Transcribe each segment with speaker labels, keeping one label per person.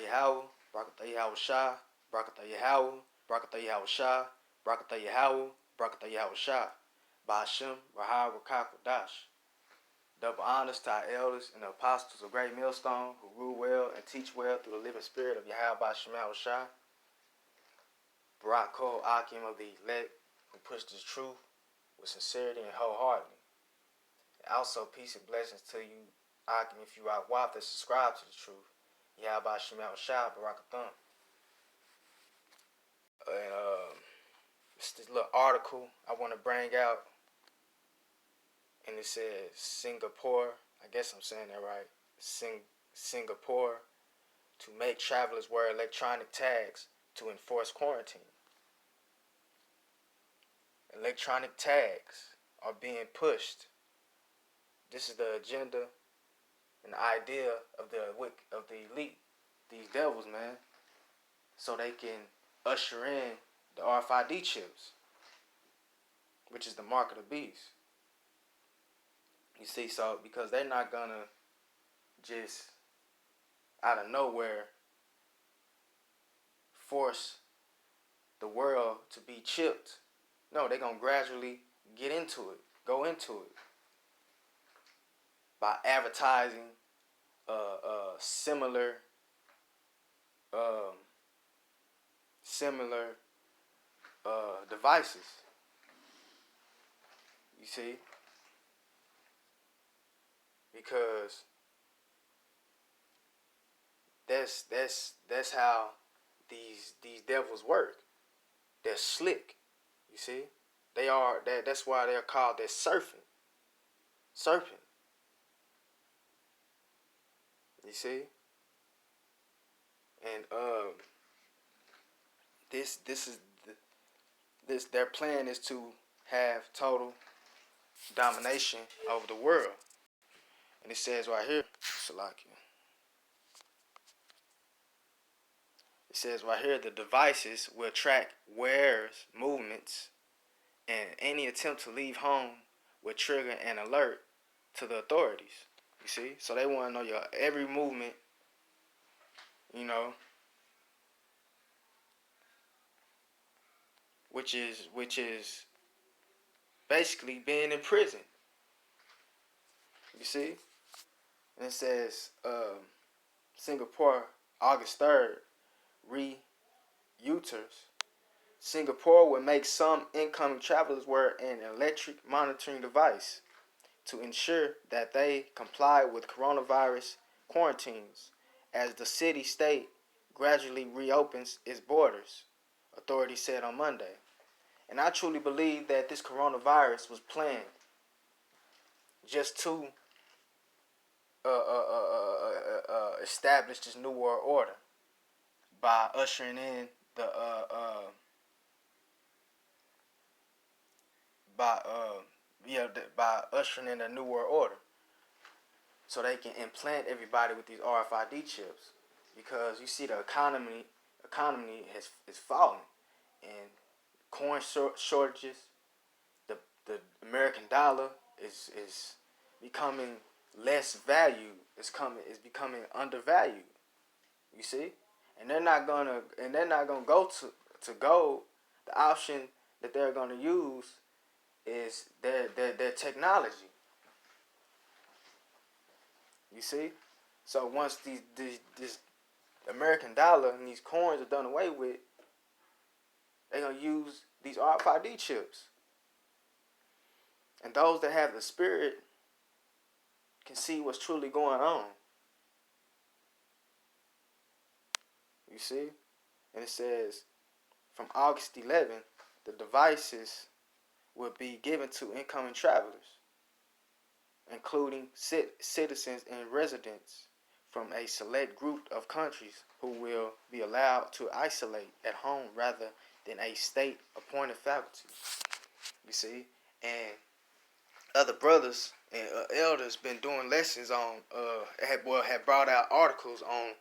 Speaker 1: Yahweh, Barakatah Yahweh Shah, Barakatah Yahweh, Barakatah Yahweh Shah, Barakatah Yahweh, Barakatah Yahweh Shah, Ba'ashem, Rahah, Rakah, Kodash. Double honors to our elders and the apostles of Great Millstone who rule well and teach well through the living spirit of Yahweh Ba'ashem Yahweh Shah. Barak Kol Akim of the elect who push this truth with sincerity and wholeheartedly. And also, peace and blessings to you, Akim, if you are wife that subscribe to the truth. Yahweh Ba'ashem Yahweh Shah, Barakathon. And it's this little article I want to bring out, and it says Singapore. I guess I'm saying that right. Singapore to make travelers wear electronic tags to enforce quarantine. Electronic tags are being pushed. This is the agenda and the idea of the elite, these devils, man, so they can usher in the RFID chips, which is the mark of the beast. You see, so because they're not gonna just out of nowhere force the world to be chipped. No, they're gonna gradually get into it, go into it by advertising similar devices. You see, because that's how these devils work. They're slick. You see, they are that's why they're called they're serpent. You see, and this their plan is to have total domination over the world. And it says right here, Salakia. It says right here, the devices will track wearers' movements, and any attempt to leave home will trigger an alert to the authorities. You see? So they want to know your every movement, you know, which is basically being in prison. You see? And it says Singapore, August 3rd, Reuters. Singapore will make some incoming travelers wear an electric monitoring device to ensure that they comply with coronavirus quarantines as the city-state gradually reopens its borders, authorities said on Monday. And I truly believe that this coronavirus was planned just to establish this new world order by ushering in the by ushering in a new world order, so they can implant everybody with these RFID chips, because you see the economy is falling, and corn shortages, the American dollar is becoming less valued. It's becoming undervalued. You see, and they're not gonna go to gold. The option that they're gonna use is their technology. You see, so once this American dollar and these coins are done away with, they're gonna use these RFID chips. And those that have the spirit can see what's truly going on. You see? And it says, from August 11th, the devices will be given to incoming travelers, including citizens and residents from a select group of countries who will be allowed to isolate at home rather than a state-appointed faculty. You see? And other brothers and elders been doing lessons on, have brought out articles on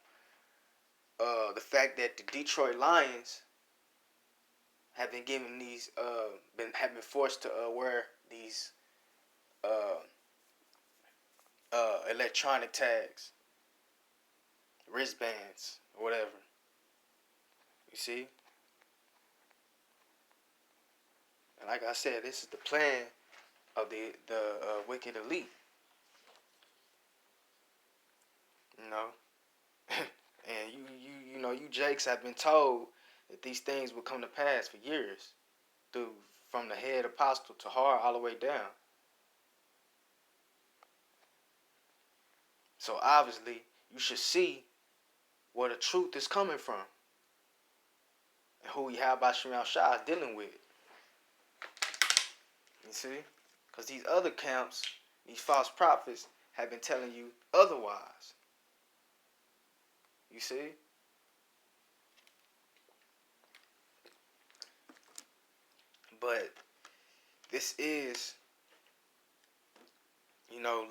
Speaker 1: the fact that the Detroit Lions have been given these, have been forced to wear these electronic tags. wristbands or whatever. You see? And like I said, this is the plan of the wicked elite. You know, and you Jakes have been told that these things will come to pass for years, through from the head apostle to Har all the way down. So obviously, you should see where the truth is coming from and who Yahweh Shem Shah is dealing with. You see? Because these other camps, these false prophets, have been telling you otherwise. You see? But this is,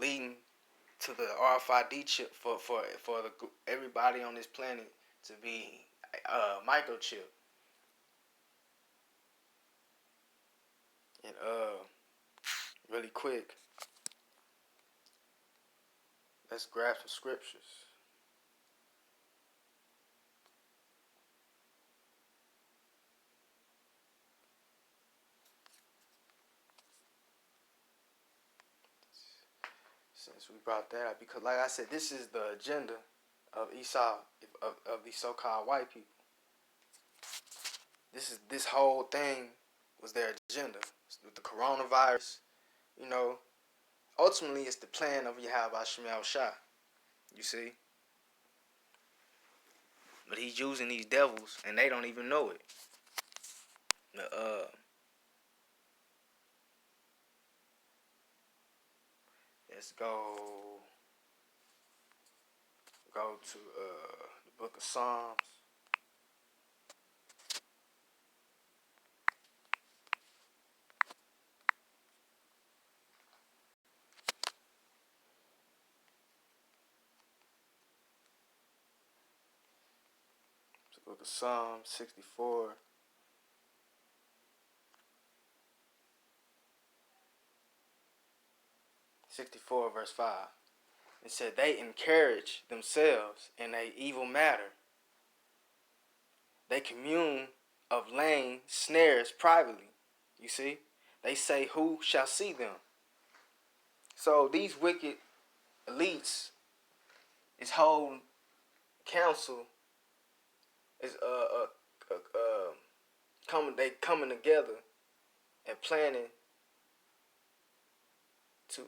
Speaker 1: leading to the RFID chip for everybody on this planet to be microchip. And really quick, let's grab some scriptures. Since we brought that up, because like I said, this is the agenda of Esau, of these so-called white people. This whole thing was their agenda with the coronavirus. Ultimately it's the plan of Yahweh Shemel Shah. You see, but he's using these devils and they don't even know it. Let's go to the book of Psalms. The book of Psalms 64. Verse 5. It said, they encourage themselves in a evil matter. They commune of laying snares privately. You see? They say, who shall see them? So these wicked elites, this whole council is coming together and planning to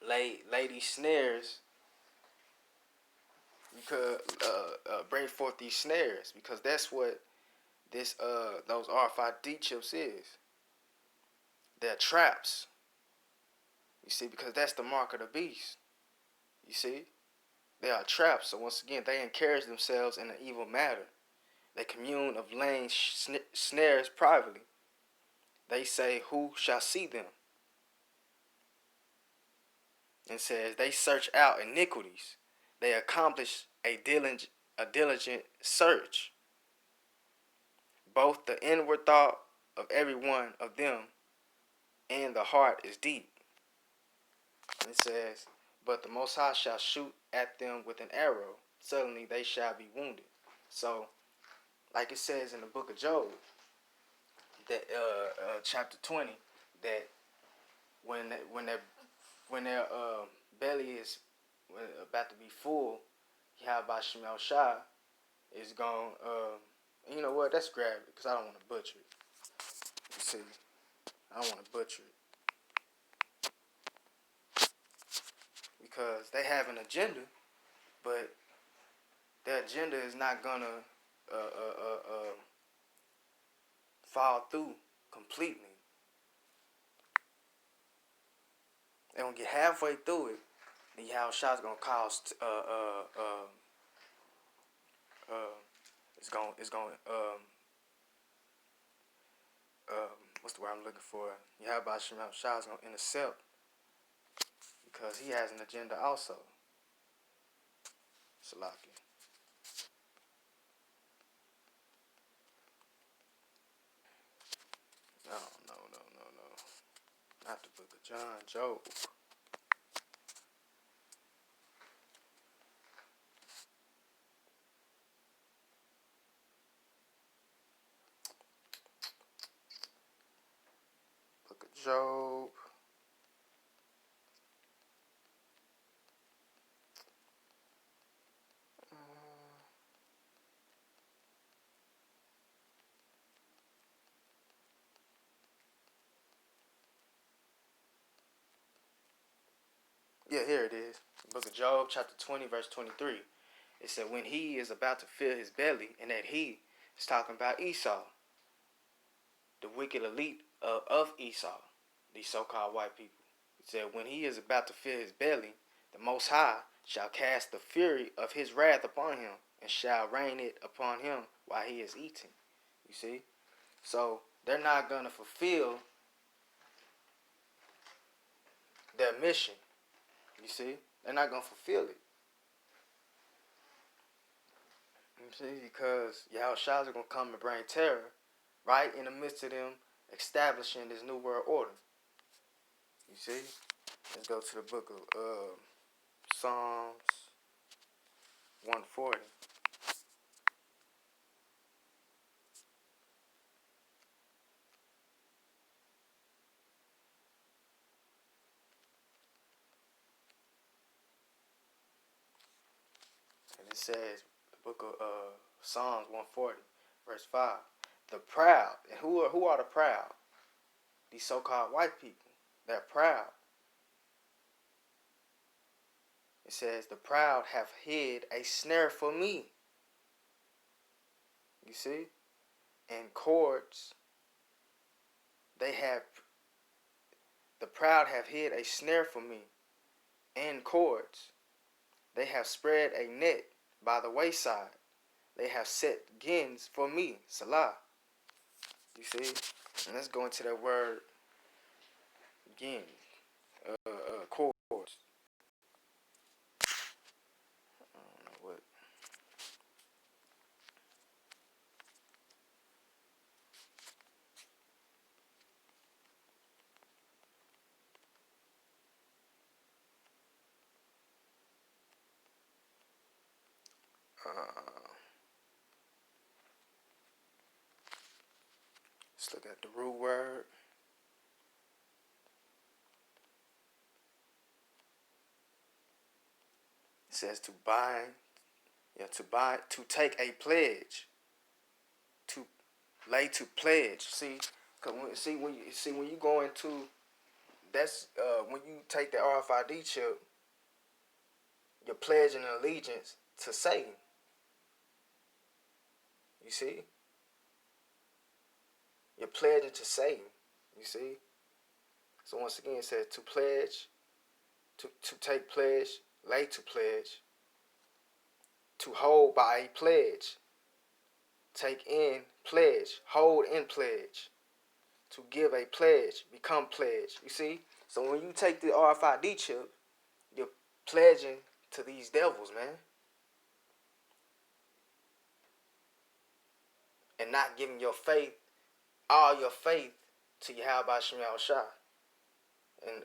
Speaker 1: lay these snares, because bring forth these snares, because that's what those RFID chips is. They're traps. You see, because that's the mark of the beast. You see, they are traps. So once again, they encourage themselves in an evil matter. They commune of laying snares privately. They say, who shall see them? And says, they search out iniquities. They accomplish a diligent search. Both the inward thought of every one of them and the heart is deep. And it says, but the Most High shall shoot at them with an arrow. Suddenly they shall be wounded. So, like it says in the book of Job, that chapter 20, that when their belly is about to be full, Yahweh Shemel Shah is going. You know what? Let's grab it, because I don't want to butcher it. You see, I don't want to butcher it, because they have an agenda, but their agenda is not gonna fall through completely. They gonna get halfway through it, and Yahweh Shah's gonna cause it's going what's the word I'm looking for? Yahweh Shah is gonna intercept, because he has an agenda also. Salaki. No. Not the book of John, Job. Job. Yeah, here it is. Book of Job, chapter 20, verse 23. It said, when he is about to fill his belly, and that he is talking about Esau, the wicked elite of Esau, these so-called white people. It said, when he is about to fill his belly, the Most High shall cast the fury of his wrath upon him, and shall rain it upon him while he is eating. You see? So they're not going to fulfill their mission. You see? They're not going to fulfill it. You see? Because Yahushua is going to come and bring terror right in the midst of them establishing this new world order. You see? Let's go to the book of Psalms 140. And it says, the book of Psalms 140, verse 5. The proud, and who are the proud? These so-called white people. They're proud. It says, the proud have hid a snare for me. You see? And cords, the proud have hid a snare for me. And cords, they have spread a net by the wayside. They have set gins for me. Salah. You see? And let's go into that word gin. Cords. I don't know what. Let's look at the root word. It says to bind. Yeah, to bind, to take a pledge. To lay to pledge. See, when you go into that's when you take the RFID chip, you're pledging allegiance to Satan. You see, you're pledging to Satan. You see. So once again, it says to pledge, to take pledge, lay to pledge, to hold by a pledge, take in pledge, hold in pledge, to give a pledge, become pledge. You see? So when you take the RFID chip, you're pledging to these devils, man. And not giving your faith, all your faith to Yahweh Shem Shah. And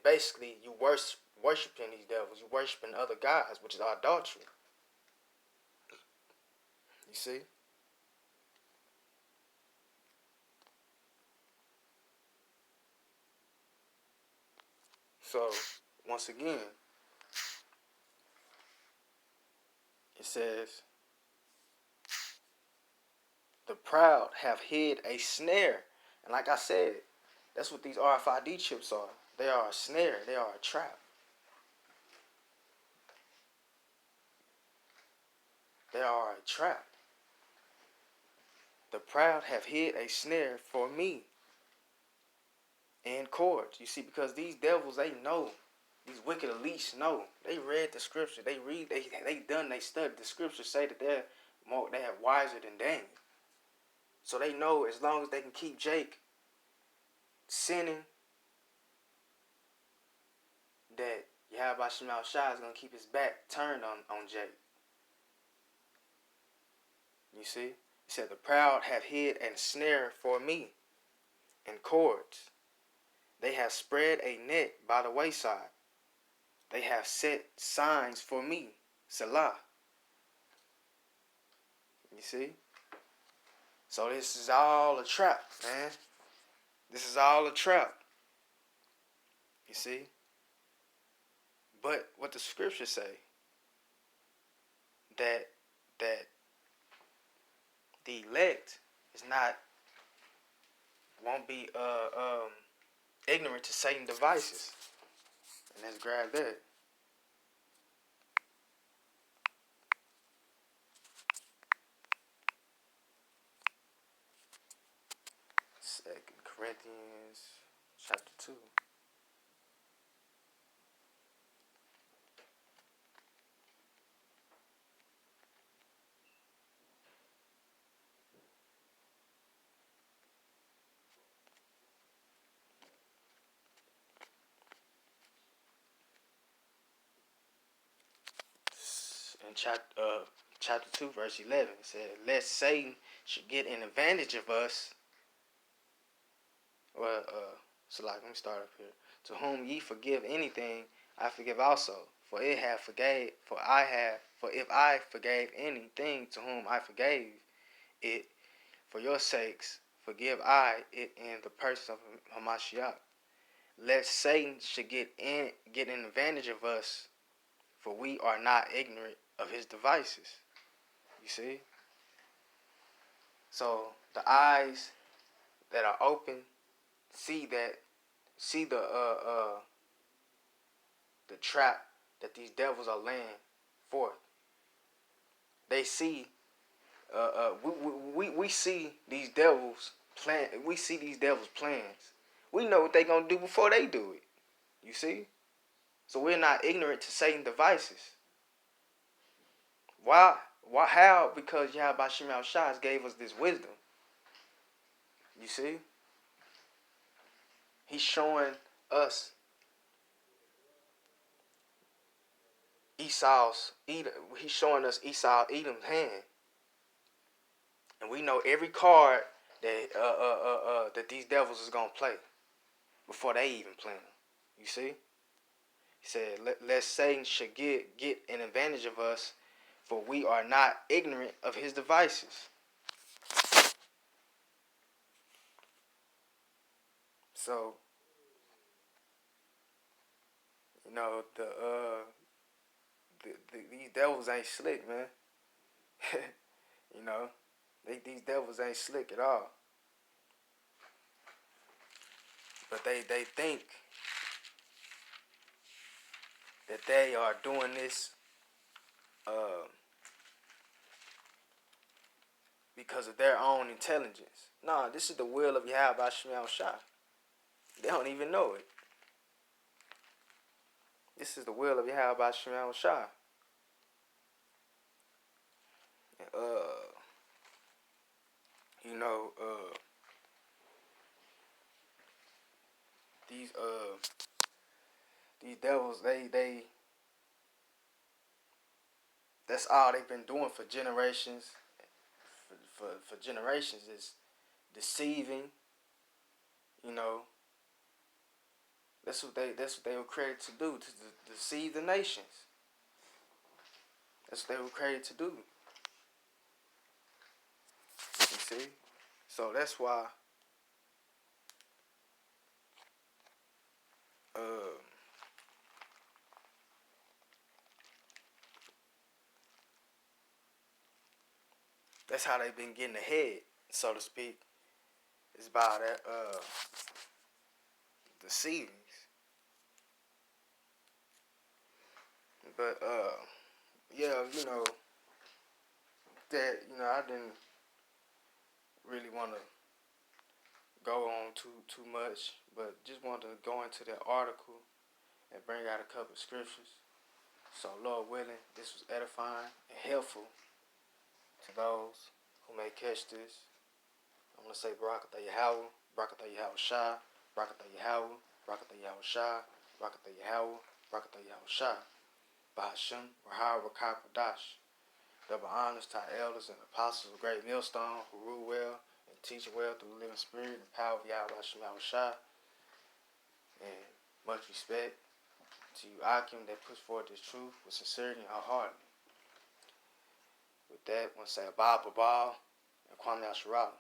Speaker 1: basically you worshiping these devils. You worshiping other gods, which is idolatry. You see? So, once again, it says, the proud have hid a snare. And like I said, that's what these RFID chips are. They are a snare. They are a trap. They are a trap. The proud have hid a snare for me. And cords. You see, because these devils, they know. These wicked elites know. They read the scripture. They studied the scripture, say that they have wiser than Daniel. So they know as long as they can keep Jake sinning, that Yahweh Shem Shah is going to keep his back turned on Jake. You see? He said, the proud have hid and snare for me, and cords. They have spread a net by the wayside. They have set signs for me. Salah. You see? So this is all a trap, man. This is all a trap. You see? But what the scriptures say, that that the elect is not won't be ignorant to Satan devices. And let's grab that. Second Corinthians chapter 2. In chapter 2, verse 11, it said, lest Satan should get an advantage of us. Well, so like, let me start up here. To whom ye forgive anything, I forgive also. For if I forgave anything to whom I forgave it, for your sakes forgive I it in the person of Hamashiach. Lest Satan should get an advantage of us, for we are not ignorant of his devices. You see? So the eyes that are open see the trap that these devils are laying forth. They see we see these devils plan. We see these devils' plans. We know what they're gonna do before they do it. You see? So we're not ignorant to Satan's devices. Why? Why? How? Because Yahweh Shema Shai gave us this wisdom. You see? He's showing us He's showing us Esau Edom's hand, and we know every card that these devils is gonna play before they even play them. You see? He said, lest Satan should get an advantage of us, for we are not ignorant of his devices. So, you know, these devils ain't slick, man. You know, these devils ain't slick at all. But they think that they are doing this because of their own intelligence. Nah, this is the will of Yahweh Shema Shai. They don't even know it. This is the will of Yahweh Shema Shai. You know, these devils, they that's all they've been doing for generations. For generations is deceiving. You know, that's what they were created to do, to deceive the nations. That's what they were created to do. You see? So that's why that's how they've been getting ahead, so to speak. It's by that deceivings. But yeah, you know, that, you know, I didn't really want to go on too much, but just wanted to go into that article and bring out a couple of scriptures. So Lord willing, this was edifying and helpful to those who may catch this. I'm gonna say Barakatah Yahweh, Barakatah Yahweh Shai, Barakatah Yahweh, Barakatah Yahweh Shai, Barakatah Yahweh, Barakatah Yahweh Shai, Bahashim, Rahar Rakah Kodash. Double honors to our elders and apostles of Great Millstone who rule well and teach well through the living spirit and power of Yahweh Shema Shai. And much respect to you, Akim, that puts forth this truth with sincerity and wholeheartedly. With that, I want to say Abba Babal and Kwame Asherah.